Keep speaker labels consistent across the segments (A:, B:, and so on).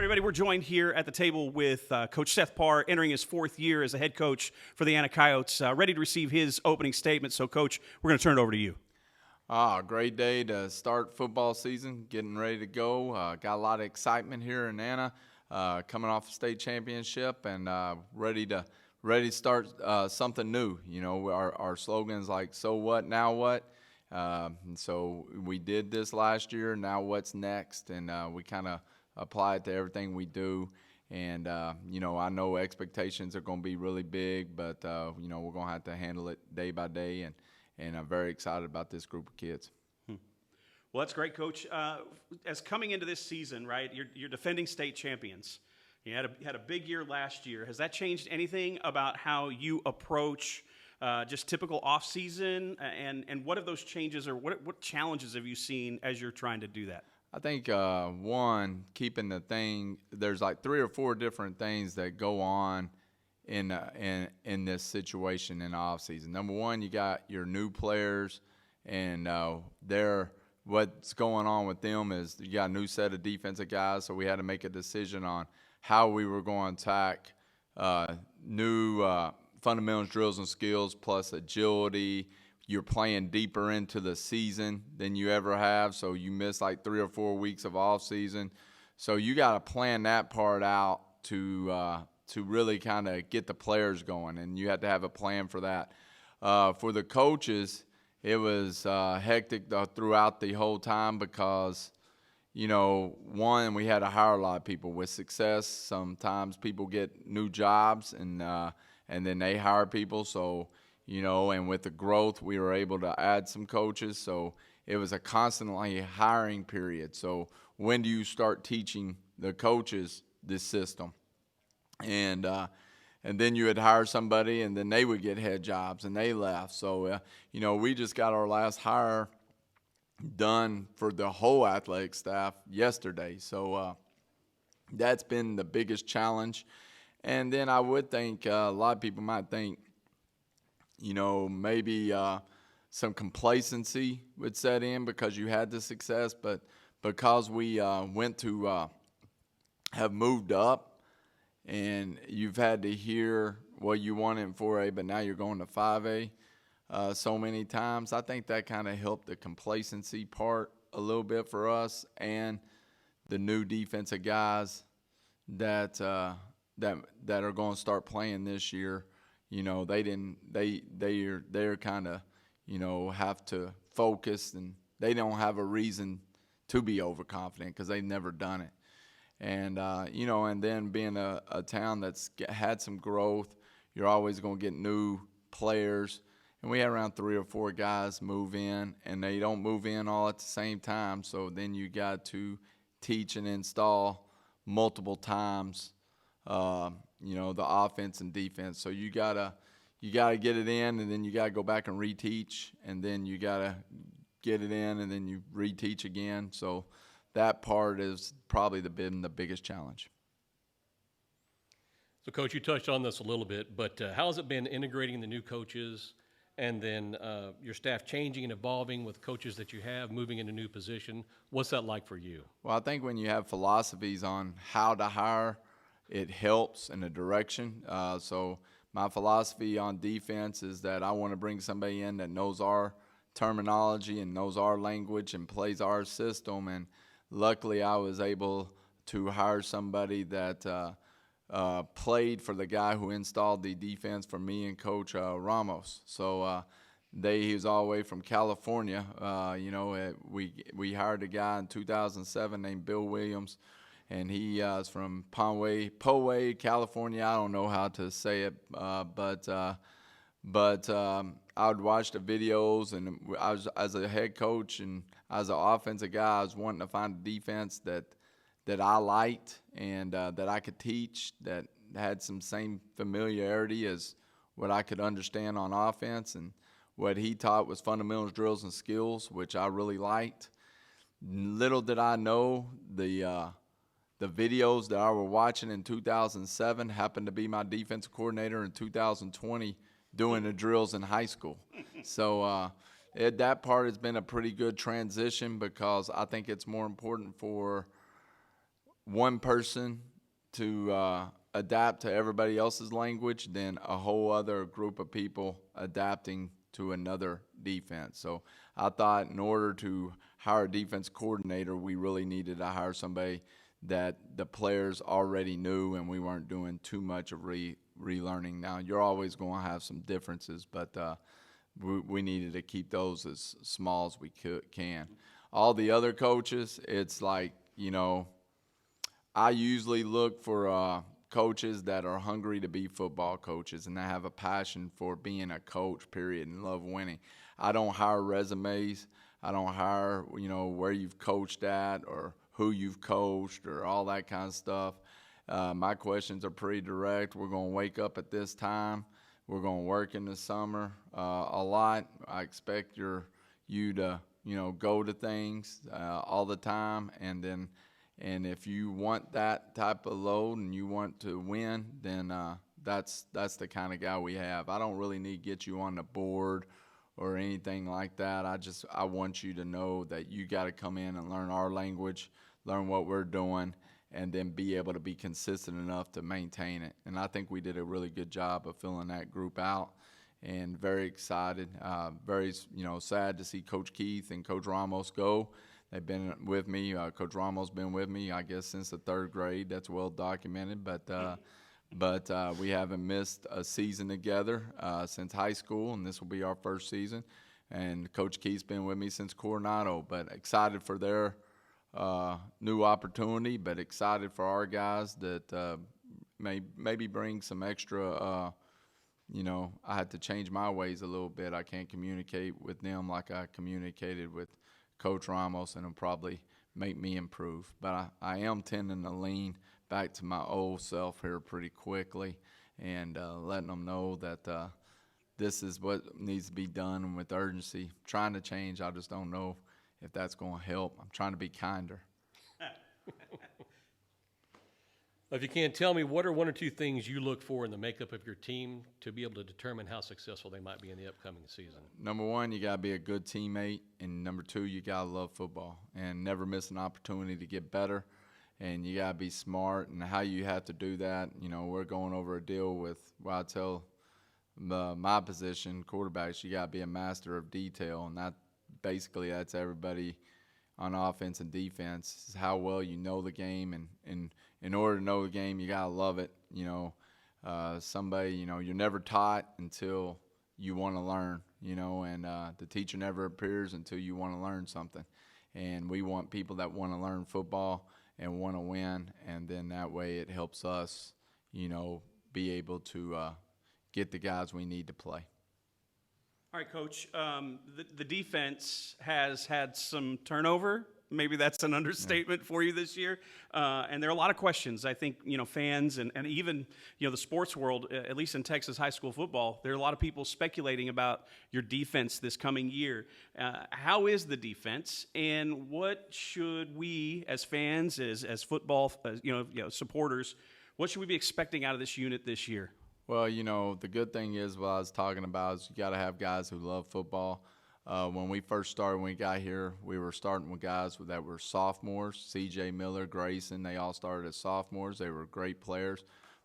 A: everybody. We're joined here at the table with Coach Seth Parr, entering his fourth year as a head coach for the Anna Coyotes, ready to receive his opening statement. So, Coach, we're going to turn it over to you.
B: Great day to start football season, getting ready to go. Got a lot of excitement here in Anna, coming off a state championship, and ready to start something new. You know, our slogan's like, so what, now what? And so we did this last year, now what's next? And we kind of apply it to everything we do. And, you know, I know expectations are going to be really big, but, you know, we're going to have to handle it day by day. And I'm very excited about this group of kids.
A: Well, that's great, Coach. As coming into this season, right, you're defending state champions. You had a big year last year. Has that changed anything about how you approach just typical off-season? And what of those changes or what challenges have you seen as you're trying to do that?
B: I think, one, keeping the thing, there's like 3 or 4 different things that go on in this situation in the offseason. Number one, you got your new players, and what's going on with them is you got a new set of defensive guys, so we had to make a decision on how we were going to attack new fundamentals, drills, and skills, plus agility. You're playing deeper into the season than you ever have, so you miss like 3 or 4 weeks of off season. So you got to plan that part out to really kind of get the players going, and you have to have a plan for that. For the coaches, it was hectic throughout the whole time because, you know, one, we had to hire a lot of people with success. Sometimes people get new jobs and then they hire people. So, you know, and with the growth, we were able to add some coaches. So it was a constantly hiring period. So when do you start teaching the coaches this system? And then you would hire somebody, and then they would get head jobs, and they left. So, you know, we just got our last hire done for the whole athletic staff yesterday. So that's been the biggest challenge. And then I would think a lot of people might think, you know, maybe some complacency would set in because you had the success. But because we went to have moved up, and you've had to hear what you wanted in 4A, but now you're going to 5A so many times, I think that kind of helped the complacency part a little bit for us and the new defensive guys that are going to start playing this year. You know, they're kind of, you know, have to focus, and they don't have a reason to be overconfident because they've never done it. And, you know, and then being a town that's had some growth, you're always going to get new players. And we had around 3 or 4 guys move in, and they don't move in all at the same time. So then you got to teach and install multiple times, you know, the offense and defense. So you gotta get it in, and then you gotta go back and reteach, and then you gotta get it in, and then you reteach again. So that part is probably been the biggest challenge.
C: So, Coach, you touched on this a little bit, but how has it been integrating the new coaches, and then your staff changing and evolving with coaches that you have, moving into new position? What's that like for you?
B: Well, I think when you have philosophies on how to hire, it helps in a direction. So my philosophy on defense is that I want to bring somebody in that knows our terminology and knows our language and plays our system. And luckily I was able to hire somebody that played for the guy who installed the defense for me and Coach Ramos. So he was all the way from California. You know, we hired a guy in 2007 named Bill Williams, and he is from Poway, California. I don't know how to say it, but I would watch the videos, and I was, as a head coach and as an offensive guy, I was wanting to find a defense that I liked and that I could teach, that had some same familiarity as what I could understand on offense. And what he taught was fundamentals, drills, and skills, which I really liked. Little did I know the videos that I were watching in 2007 happened to be my defensive coordinator in 2020 doing the drills in high school. So that part has been a pretty good transition because I think it's more important for one person to adapt to everybody else's language than a whole other group of people adapting to another defense. So I thought in order to hire a defense coordinator, we really needed to hire somebody that the players already knew and we weren't doing too much of relearning. Now, you're always going to have some differences, but we needed to keep those as small as we can. All the other coaches, it's like, I usually look for coaches that are hungry to be football coaches and that have a passion for being a coach, period, and love winning. I don't hire resumes. I don't hire, where you've coached at or who you've coached or all that kind of stuff. My questions are pretty direct. We're going to wake up at this time. We're going to work in the summer a lot. I expect you to, go to things all the time. And if you want that type of load and you want to win, then that's the kind of guy we have. I don't really need to get you on the board or anything like that. I want you to know that you got to come in and learn our language, learn what we're doing, and then be able to be consistent enough to maintain it. And I think we did a really good job of filling that group out, and very excited. Very sad to see Coach Keith and Coach Ramos go. They've been with me. Coach Ramos been with me, I guess, since the third grade. That's well documented. But we haven't missed a season together since high school, and this will be our first season. And Coach Keith's been with me since Coronado. But excited for their new opportunity, but excited for our guys that maybe bring some extra. I had to change my ways a little bit. I can't communicate with them like I communicated with Coach Ramos, and it'll probably make me improve. But I am tending to lean back to my old self here pretty quickly, and letting them know that this is what needs to be done with urgency. Trying to change, I just don't know if that's going to help. I'm trying to be kinder.
C: If you can, tell me, what are one or two things you look for in the makeup of your team to be able to determine how successful they might be in the upcoming season?
B: Number one, you got to be a good teammate, and number two, you got to love football and never miss an opportunity to get better, and you got to be smart. And how you have to do that, we're going over a deal with, I tell my position, quarterbacks, you got to be a master of detail, and that's everybody on offense and defense, is how well you know the game, and in order to know the game, you got to love it. You're never taught until you want to learn, and the teacher never appears until you want to learn something. And we want people that want to learn football and want to win, and then that way it helps us, be able to get the guys we need to play.
A: All right, Coach, the defense has had some turnover. Maybe that's an understatement for you this year. And there are a lot of questions. I think, fans and even, the sports world, at least in Texas high school football, there are a lot of people speculating about your defense this coming year. How is the defense, and what should we as fans, as football, supporters, what should we be expecting out of this unit this year?
B: Well, the good thing is what I was talking about is you got to have guys who love football. When we first started, when we got here, we were starting with guys that were sophomores. C.J. Miller, Grayson, they all started as sophomores. They were great players.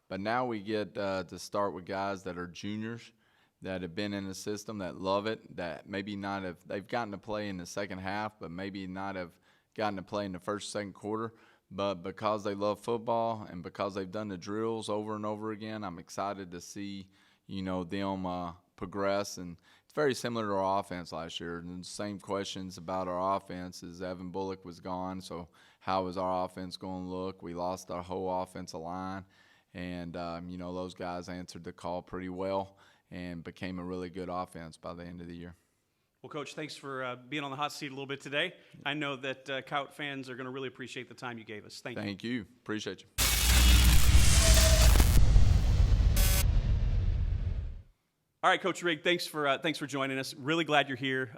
B: But now we get to start with guys that are juniors, that have been in the system, that love it, that maybe not have – they've gotten to play in the second half, but maybe not have gotten to play in the first, second quarter. But because they love football and because they've done the drills over and over again, I'm excited to see, them progress. And it's very similar to our offense last year. And the same questions about our offense as Evan Bullock was gone. So how is our offense going to look? We lost our whole offensive line. And, those guys answered the call pretty well and became a really good offense by the end of the year.
A: Well, Coach, thanks for being on the hot seat a little bit today. I know that Coyote fans are going to really appreciate the time you gave us. Thank you.
B: Thank you. Appreciate you.
A: All right, Coach Rigg, thanks for joining us. Really glad you're here.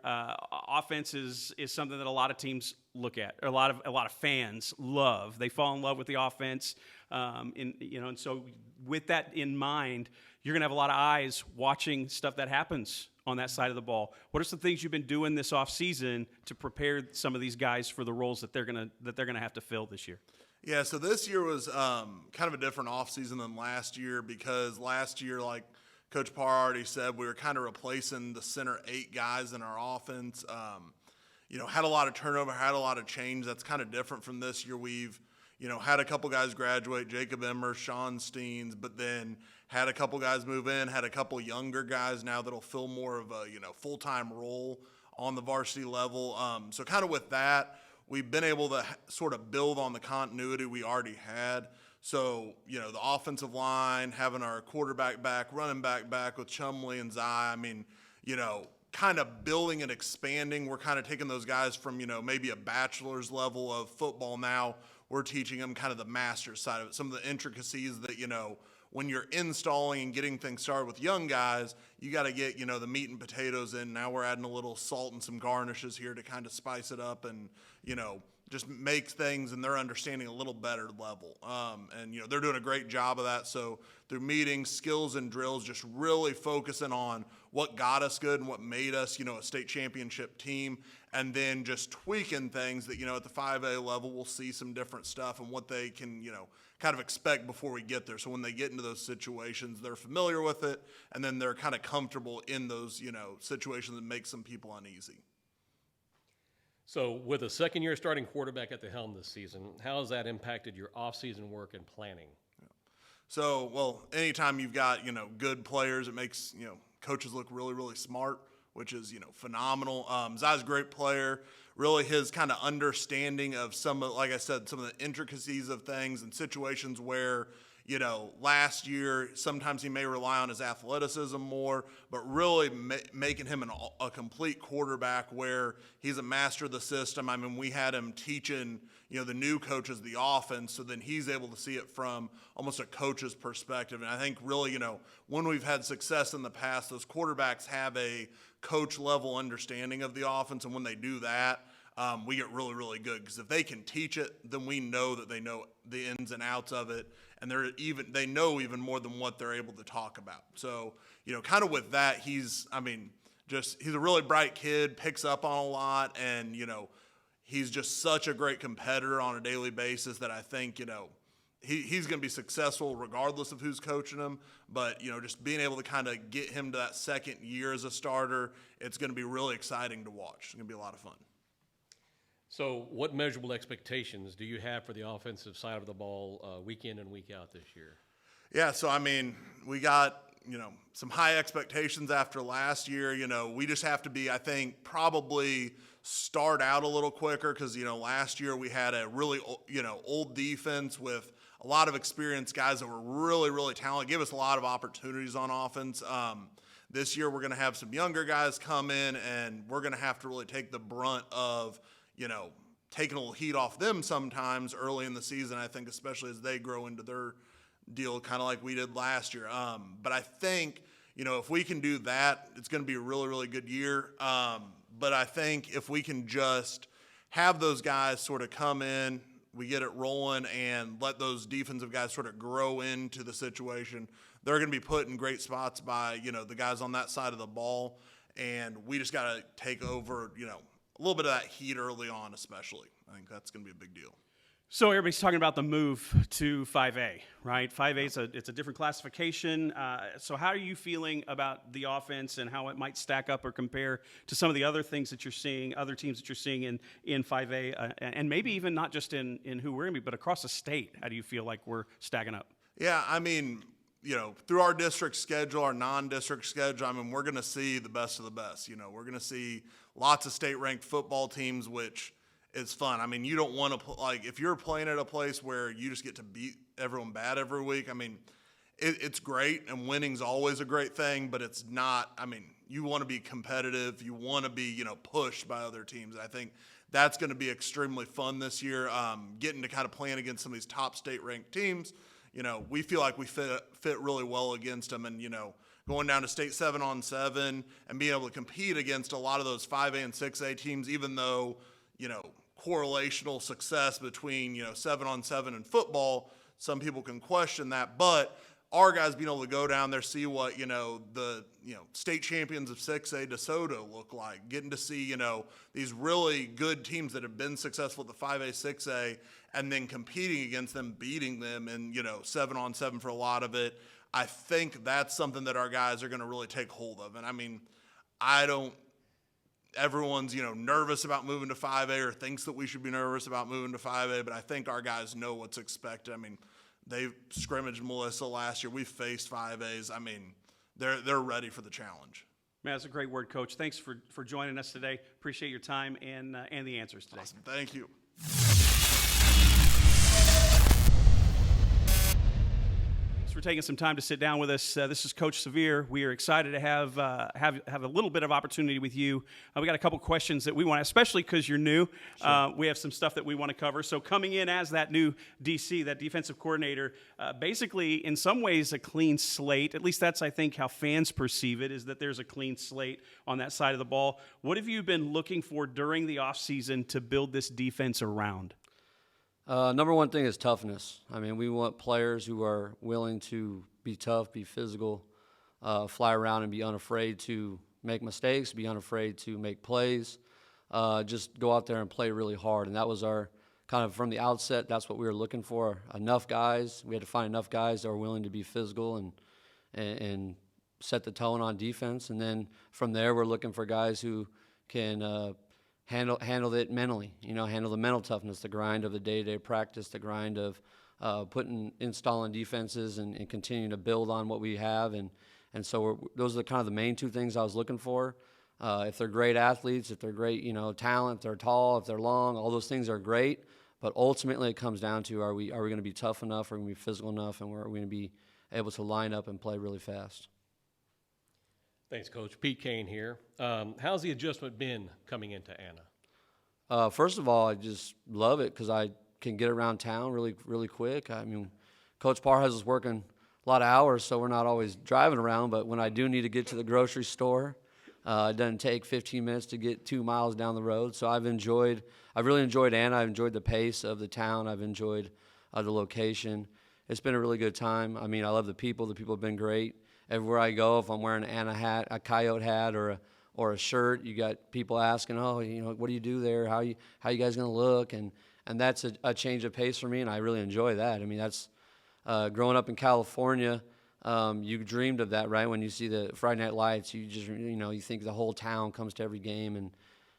A: Offense is something that a lot of teams look at. A lot of fans love. They fall in love with the offense, and so with that in mind, you're going to have a lot of eyes watching stuff that happens on that side of the ball. What are some things you've been doing this offseason to prepare some of these guys for the roles that they're gonna have to fill this year?
D: Yeah, so this year was kind of a different offseason than last year because last year, like Coach Parr already said, we were kind of replacing the center 8 guys in our offense. Had a lot of turnover, had a lot of change. That's kind of different from this year. We've, had a couple guys graduate, Jacob Emmer, Sean Steens, but then had a couple guys move in, had a couple younger guys now that'll fill more of a, full-time role on the varsity level. So kind of with that, we've been able to sort of build on the continuity we already had. So, the offensive line, having our quarterback back, running back with Chumley and Zai, kind of building and expanding. We're kind of taking those guys from, maybe a bachelor's level of football now. We're teaching them kind of the master's side of it, some of the intricacies that, when you're installing and getting things started with young guys, you got to get, the meat and potatoes in. Now we're adding a little salt and some garnishes here to kind of spice it up and, just make things and their understanding a little better level. They're doing a great job of that. So through meetings, skills, and drills, just really focusing on what got us good and what made us, a state championship team, and then just tweaking things that, at the 5A level, we'll see some different stuff and what they can, kind of expect before we get there. So when they get into those situations, they're familiar with it, and then they're kind of comfortable in those, situations that make some people uneasy.
C: So with a second-year starting quarterback at the helm this season, how has that impacted your off-season work and planning?
D: So, well, anytime you've got, good players, it makes, coaches look really, really smart, which is, phenomenal. Zai's a great player. Really his kind of understanding of like I said, some of the intricacies of things and situations where, last year, sometimes he may rely on his athleticism more, but really making him a complete quarterback where he's a master of the system. We had him teaching, the new coaches the offense, so then he's able to see it from almost a coach's perspective. And I think really, when we've had success in the past, those quarterbacks have a coach-level understanding of the offense, and when they do that, we get really, really good. Because if they can teach it, then we know that they know the ins and outs of it, and they know even more than what they're able to talk about. So, kind of with that, he's a really bright kid, picks up on a lot, and, he's just such a great competitor on a daily basis that I think, he's going to be successful regardless of who's coaching him. But, just being able to kind of get him to that second year as a starter, it's going to be really exciting to watch. It's going to be a lot of fun.
C: So what measurable expectations do you have for the offensive side of the ball week in and week out this year?
D: Yeah, so, we got, some high expectations after last year. We just have to be, I think, probably start out a little quicker because, last year we had a really, old defense with a lot of experienced guys that were really, really talented, gave us a lot of opportunities on offense. This year we're going to have some younger guys come in, and we're going to have to really take the brunt of, taking a little heat off them sometimes early in the season, I think, especially as they grow into their deal, kind of like we did last year. But I think, if we can do that, it's going to be a really, really good year. But I think if we can just have those guys sort of come in, we get it rolling, and let those defensive guys sort of grow into the situation, they're going to be put in great spots by, the guys on that side of the ball. And we just got to take over, a little bit of that heat early on, especially. I think that's going to be a big deal.
A: So everybody's talking about the move to 5A, right? 5A it's a different classification. So how are you feeling about the offense and how it might stack up or compare to some of the other things that you're seeing, other teams that you're seeing in 5A, and maybe even not just in who we're going to be, but across the state? How do you feel like we're stacking up?
D: Yeah, through our district schedule, our non-district schedule, we're going to see the best of the best. We're going to see lots of state-ranked football teams, which is fun. You don't want to if you're playing at a place where you just get to beat everyone bad every week. It's great, and winning's always a great thing, but it's not. You want to be competitive. You want to be, pushed by other teams. And I think that's going to be extremely fun this year. Getting to kind of playing against some of these top state-ranked teams. We feel like we fit really well against them, and going down to state 7-on-7 and being able to compete against a lot of those 5A and 6A teams, even though correlational success between 7-on-7 and football, some people can question that, but our guys being able to go down there, see what, the, state champions of 6A DeSoto look like, getting to see, these really good teams that have been successful at the 5A, 6A, and then competing against them, beating them, and, 7-on-7 for a lot of it. I think that's something that our guys are going to really take hold of. And I mean, everyone's, nervous about moving to 5A or thinks that we should be nervous about moving to 5A, but I think our guys know what's expected. I mean, they scrimmaged Melissa last year. We faced 5As. I mean, they're ready for the challenge.
A: Man, that's a great word, Coach. Thanks for joining us today. Appreciate your time and the answers today.
D: Awesome. Thank you.
A: For taking some time to sit down with us. This is Coach Severe. We are excited to have a little bit of opportunity with you. We got a couple questions that we want, especially because you're new. Sure. We have some stuff that we want to cover. So coming in as that new DC, that defensive coordinator, basically in some ways a clean slate. At least that's, I think, how fans perceive it, is that there's a clean slate on that side of the ball. What have you been looking for during the offseason to build this defense around?
E: Number one thing is toughness. I mean, we want players who are willing to be tough, be physical, fly around and be unafraid to make mistakes, be unafraid to make plays, just go out there and play really hard. And that was our kind of from the outset, that's what we were looking for. Enough guys. We had to find enough guys that are willing to be physical and set the tone on defense. And then from there, we're looking for guys who can handle it mentally, handle the mental toughness, the grind of the day-to-day practice, the grind of installing defenses and continuing to build on what we have. And so those are kind of the main two things I was looking for. If they're great athletes, if they're great, talent, if they're tall, if they're long, all those things are great. But ultimately it comes down to, are we going to be tough enough, are we going to be physical enough, and are we going to be able to line up and play really fast?
C: Thanks, Coach. Pete Kane here. How's the adjustment been coming into Anna?
E: First of all, I just love it because I can get around town really, really quick. I mean, Coach Parr has us working a lot of hours, so we're not always driving around. But when I do need to get to the grocery store, it doesn't take 15 minutes to get 2 miles down the road. So I've really enjoyed Anna. I've enjoyed the pace of the town. I've enjoyed the location. It's been a really good time. I mean, I love the people. The people have been great. Everywhere I go, if I'm wearing an Anna hat, a Coyote hat, or a shirt, you got people asking, what do you do there? How you guys going to look? And that's a change of pace for me, and I really enjoy that. I mean, that's growing up in California, you dreamed of that, right? When you see the Friday Night Lights, you just, you think the whole town comes to every game, and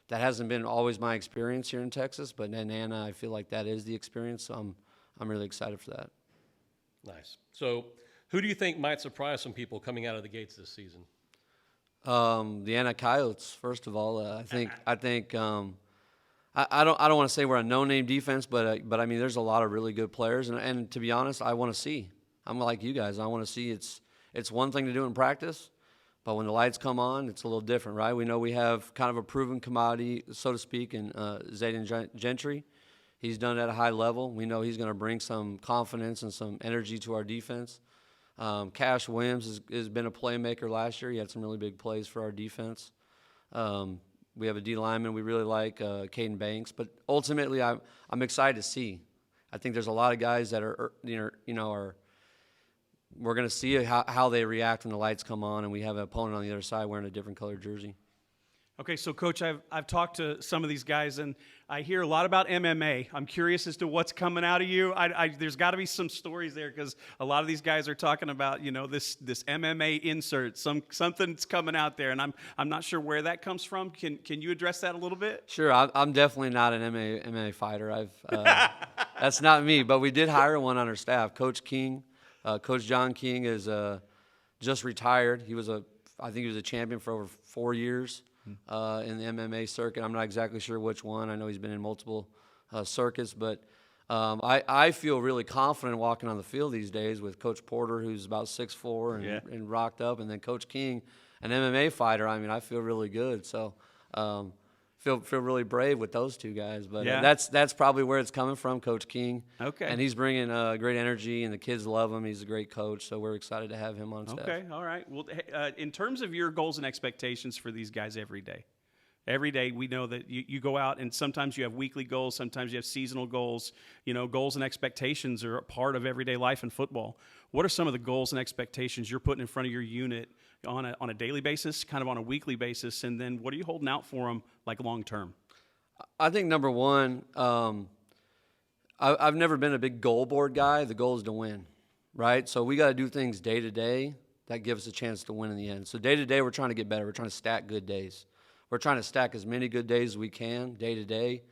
E: that hasn't been always my experience here in Texas, but in Anna, I feel like that is the experience, so I'm really excited for that.
C: Nice. So who do you think might surprise some people coming out of the gates this season?
E: The Anna Coyotes, first of all. I think I don't want to say we're a no-name defense, but I mean there's a lot of really good players, and to be honest, I want to see. I'm like you guys. I want to see. It's one thing to do in practice, but when the lights come on, it's a little different, right? We know we have kind of a proven commodity, so to speak, in Zayden Gentry. He's done it at a high level. We know he's going to bring some confidence and some energy to our defense. Cash Williams has been a playmaker last year. He had some really big plays for our defense. We have a D lineman we really like, Caden Banks. But ultimately, I'm excited to see. I think there's a lot of guys that are we're going to see how they react when the lights come on, and we have an opponent on the other side wearing a different colored jersey.
A: Okay, so Coach, I've talked to some of these guys, and I hear a lot about MMA. I'm curious as to what's coming out of you. There's got to be some stories there because a lot of these guys are talking about, this MMA insert, something's coming out there, and I'm not sure where that comes from. Can you address that a little bit?
E: Sure, I'm definitely not an MMA fighter. That's not me, but we did hire one on our staff, Coach King. Coach John King is just retired. I think he was a champion for over 4 years. In the MMA circuit. I'm not exactly sure which one. I know he's been in multiple circuits, but I feel really confident walking on the field these days with Coach Porter, who's about 6'4" and rocked up, and then Coach King, an MMA fighter. I mean, I feel really good. So feel really brave with those two guys. But that's probably where it's coming from, Coach King.
A: Okay.
E: And he's bringing great energy, and the kids love him. He's a great coach, so we're excited to have him on staff.
A: Okay, all right. Well, in terms of your goals and expectations for these guys every day, Every day we know that you go out and sometimes you have weekly goals, sometimes you have seasonal goals. Goals and expectations are a part of everyday life in football. What are some of the goals and expectations you're putting in front of your unit on a daily basis, kind of on a weekly basis, and then what are you holding out for them like long term?
E: I think number one, I've never been a big goal board guy. The goal is to win, right? So we got to do things day to day that give us a chance to win in the end. So day to day, we're trying to get better. We're trying to stack good days. We're trying to stack as many good days as we can day to day,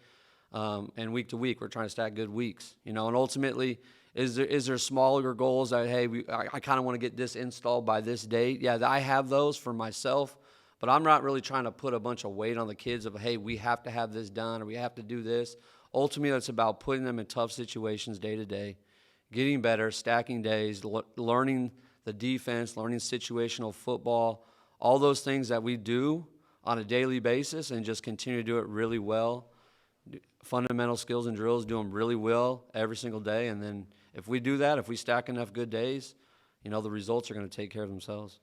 E: and week to week. We're trying to stack good weeks, And ultimately, is there smaller goals that I kind of want to get this installed by this date? Yeah, I have those for myself, but I'm not really trying to put a bunch of weight on the kids of hey, we have to have this done or we have to do this. Ultimately, it's about putting them in tough situations day to day, getting better, stacking days, learning the defense, learning situational football, all those things that we do on a daily basis and just continue to do it really well. Fundamental skills and drills, do them really well every single day. And then if we do that, if we stack enough good days, the results are going to take care of themselves.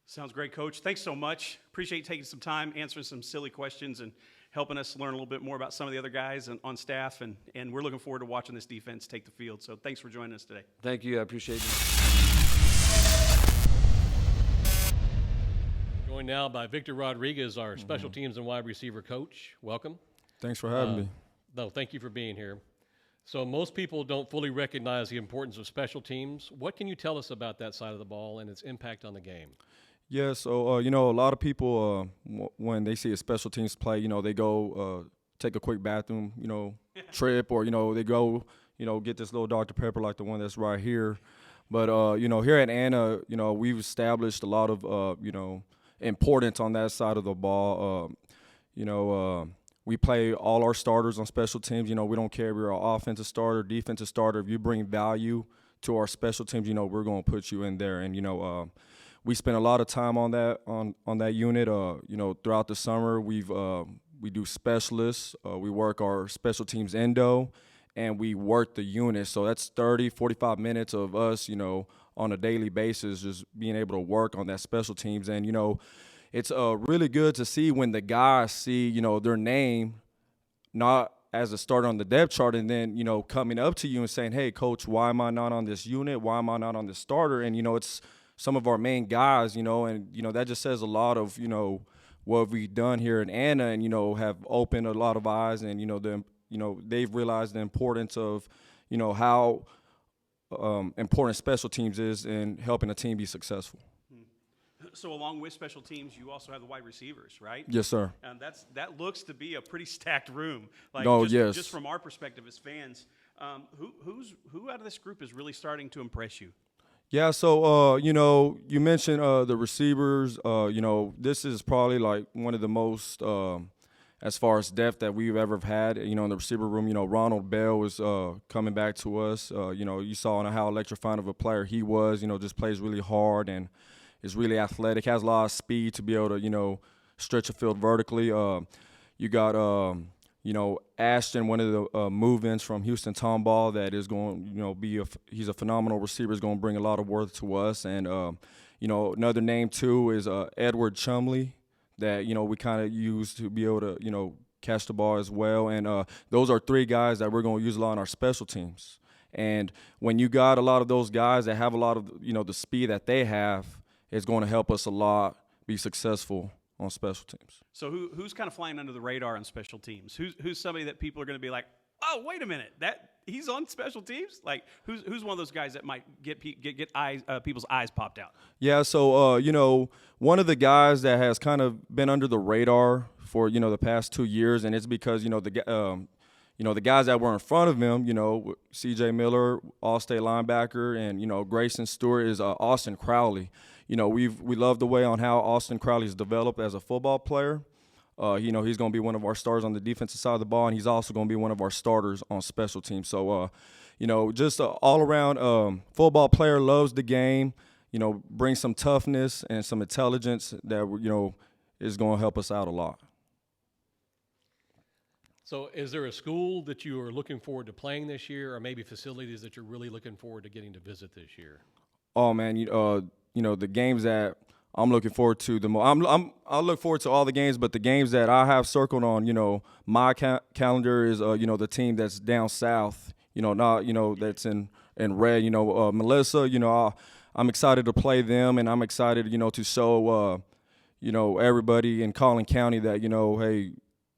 A: Sounds great, Coach. Thanks so much. Appreciate you taking some time, answering some silly questions, and helping us learn a little bit more about some of the other guys on staff. And we're looking forward to watching this defense take the field. So thanks for joining us today.
E: Thank you. I appreciate you.
C: Joined now by Victor Rodriguez, our special teams and wide receiver coach. Welcome.
F: Thanks for having me.
C: No, thank you for being here. So most people don't fully recognize the importance of special teams. What can you tell us about that side of the ball and its impact on the game?
F: Yeah, so, a lot of people, when they see a special teams play, they go take a quick bathroom, trip, or, they go, get this little Dr. Pepper like the one that's right here. But, here at Anna, we've established a lot of, importance on that side of the ball. We play all our starters on special teams. We don't care if you're an offensive starter, defensive starter. If you bring value to our special teams, we're going to put you in there. And, we spend a lot of time on that on that unit. Throughout the summer, we do specialists. We work our special teams endo, and we work the unit. So that's 30, 45 minutes of us, on a daily basis, just being able to work on that special teams. And, it's really good to see when the guys see, their name not as a starter on the depth chart, and then, coming up to you and saying, hey, Coach, why am I not on this unit? Why am I not on this starter? And, it's some of our main guys, and, that just says a lot of, what we've done here in Anna, and, have opened a lot of eyes, and, they've realized the importance of, how important special teams is in helping a team be successful.
A: So along with special teams, you also have the wide receivers, right?
F: Yes, sir.
A: And that looks to be a pretty stacked room.
F: Yes.
A: Just from our perspective as fans, who out of this group is really starting to impress you?
F: Yeah, so, you mentioned the receivers. This is probably like one of the most, as far as depth that we've ever had, in the receiver room. Ronald Bell is coming back to us. You saw how electrifying of a player he was, just plays really hard and is really athletic, has a lot of speed to be able to, stretch a field vertically. You got, Ashton, one of the move-ins from Houston Tomball that is going, he's a phenomenal receiver, is going to bring a lot of worth to us. And, another name too is Edward Chumley that, we kind of use to be able to, catch the ball as well. And those are three guys that we're going to use a lot on our special teams. And when you got a lot of those guys that have a lot of, the speed that they have, it's going to help us a lot be successful on special teams.
A: So who's kind of flying under the radar on special teams? Who's somebody that people are going to be like, oh, wait a minute, that he's on special teams? Like who's one of those guys that might get people's eyes popped out? Yeah,
F: so one of the guys that has kind of been under the radar for the past 2 years, and it's because the guys that were in front of him, C.J. Miller, All-State linebacker, and Grayson Stewart is Austin Crowley. We love the way on how Austin Crowley has developed as a football player. He's going to be one of our stars on the defensive side of the ball, and he's also going to be one of our starters on special teams. So, just all-around football player, loves the game, brings some toughness and some intelligence that, is going to help us out a lot.
C: So is there a school that you are looking forward to playing this year, or maybe facilities that you're really looking forward to getting to visit this year?
F: Oh, man, the games that I'm looking forward to I look forward to all the games, but the games that I have circled on, my calendar is, the team that's down south, not, that's in red, Melissa, I'm excited to play them, and I'm excited, to show, everybody in Collin County that, hey,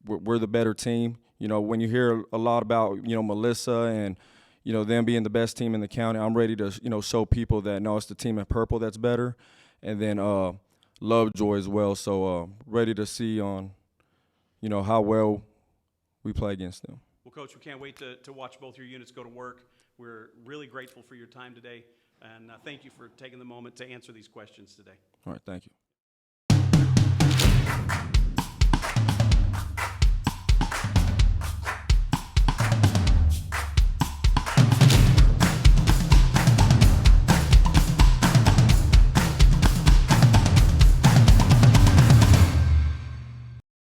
F: we're the better team. When you hear a lot about, Melissa and, them being the best team in the county, I'm ready to, show people that, no, it's the team in purple that's better. And then Lovejoy as well. So ready to see on, how well we play against them.
A: Well, Coach, we can't wait to watch both your units go to work. We're really grateful for your time today, and thank you for taking the moment to answer these questions today.
F: All right, thank you.